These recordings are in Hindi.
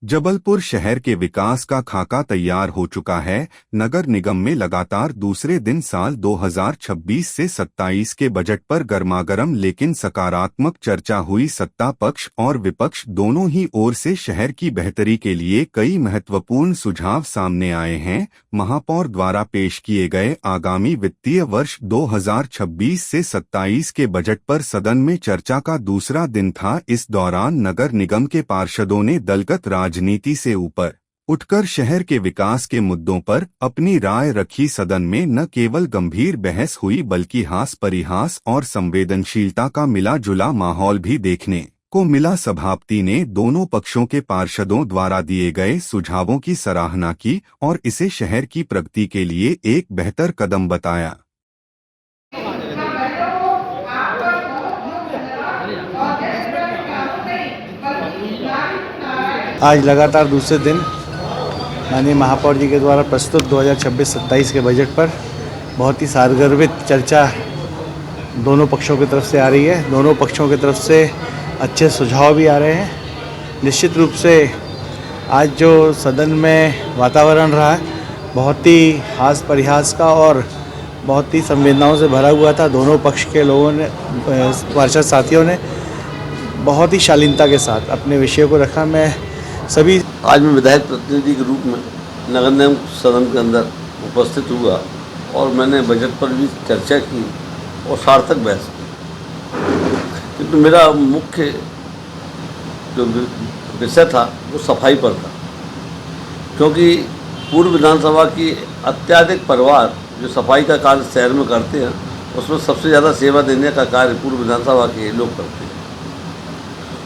जबलपुर शहर के विकास का खाका तैयार हो चुका है। नगर निगम में लगातार दूसरे दिन साल 2026 से 27 के बजट पर गर्मागर्म लेकिन सकारात्मक चर्चा हुई। सत्ता पक्ष और विपक्ष दोनों ही ओर से शहर की बेहतरी के लिए कई महत्वपूर्ण सुझाव सामने आए हैं। महापौर द्वारा पेश किए गए आगामी वित्तीय वर्ष 2026 से 27 के बजट पर सदन में चर्चा का दूसरा दिन था। इस दौरान नगर निगम के पार्षदों ने दलगत राजनीति से ऊपर उठकर शहर के विकास के मुद्दों पर अपनी राय रखी। सदन में न केवल गंभीर बहस हुई बल्कि हास परिहास और संवेदनशीलता का मिला जुला माहौल भी देखने को मिला। सभापति ने दोनों पक्षों के पार्षदों द्वारा दिए गए सुझावों की सराहना की और इसे शहर की प्रगति के लिए एक बेहतर कदम बताया। आज लगातार दूसरे दिन माननीय महापौर जी के द्वारा प्रस्तुत 2026-27 के बजट पर बहुत ही सारगर्भित चर्चा दोनों पक्षों की तरफ से आ रही है। दोनों पक्षों की तरफ से अच्छे सुझाव भी आ रहे हैं। निश्चित रूप से आज जो सदन में वातावरण रहा है बहुत ही हास परिहास का और बहुत ही संवेदनाओं से भरा हुआ था। दोनों पक्ष के लोगों ने, पार्षद साथियों ने बहुत ही शालीनता के साथ अपने विषय को रखा। मैं सभी आज मैं विधायक प्रतिनिधि के रूप में नगर निगम सदन के अंदर उपस्थित हुआ और मैंने बजट पर भी चर्चा की और सार्थक बहस की, क्योंकि मेरा मुख्य जो विषय था वो सफाई पर था। क्योंकि पूर्व विधानसभा की अत्याधिक परिवार जो सफाई का कार्य शहर में करते हैं उसमें सबसे ज़्यादा सेवा देने का कार्य पूर्व विधानसभा के लोग करते हैं।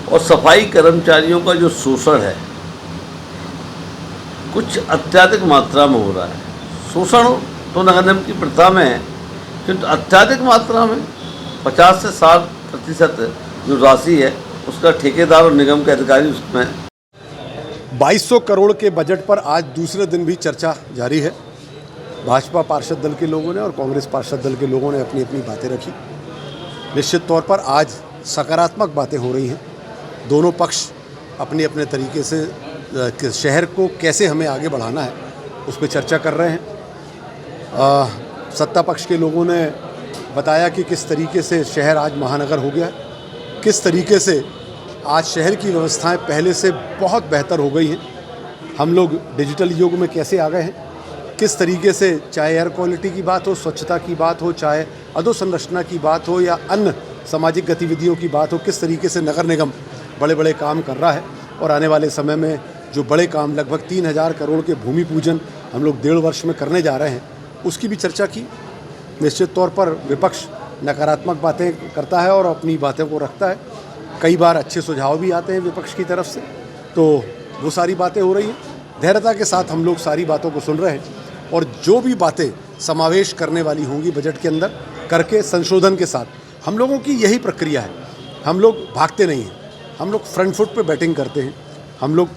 और सफाई कर्मचारियों का जो शोषण है कुछ अत्याधिक मात्रा में हो रहा है। शोषण तो नगर निगम की प्रथा में है, किंतु अत्याधिक मात्रा में 50 से 60% जो राशि है उसका ठेकेदार और निगम के अधिकारी उसमें 2200 करोड़ के बजट पर आज दूसरे दिन भी चर्चा जारी है। भाजपा पार्षद दल के लोगों ने और कांग्रेस पार्षद दल के लोगों ने अपनी अपनी बातें रखी। निश्चित तौर पर आज सकारात्मक बातें हो रही हैं। दोनों पक्ष अपने अपने तरीके से शहर को कैसे हमें आगे बढ़ाना है उस पर चर्चा कर रहे हैं। सत्ता पक्ष के लोगों ने बताया कि किस तरीके से शहर आज महानगर हो गया है, किस तरीके से आज शहर की व्यवस्थाएं पहले से बहुत बेहतर हो गई हैं। हम लोग डिजिटल युग में कैसे आ गए हैं, किस तरीके से चाहे एयर क्वालिटी की बात हो, स्वच्छता की बात हो, चाहे अधोसंरचना की बात हो या अन्य सामाजिक गतिविधियों की बात हो, किस तरीके से नगर निगम बड़े बड़े काम कर रहा है। और आने वाले समय में जो बड़े काम लगभग 3000 करोड़ के भूमि पूजन हम लोग 1.5 वर्ष में करने जा रहे हैं उसकी भी चर्चा की। निश्चित तौर पर विपक्ष नकारात्मक बातें करता है और अपनी बातों को रखता है। कई बार अच्छे सुझाव भी आते हैं विपक्ष की तरफ से, तो वो सारी बातें हो रही हैं। धैर्यता के साथ हम लोग सारी बातों को सुन रहे हैं और जो भी बातें समावेश करने वाली होंगी बजट के अंदर करके संशोधन के साथ हम लोगों की यही प्रक्रिया है। हम लोग भागते नहीं हैं, हम लोग फ्रंट फुट पे बैटिंग करते हैं। हम लोग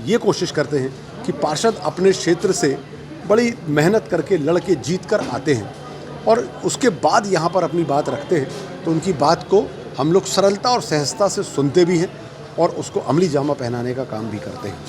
ये कोशिश करते हैं कि पार्षद अपने क्षेत्र से बड़ी मेहनत करके लड़ के जीत कर आते हैं और उसके बाद यहाँ पर अपनी बात रखते हैं, तो उनकी बात को हम लोग सरलता और सहजता से सुनते भी हैं और उसको अमली जामा पहनाने का काम भी करते हैं।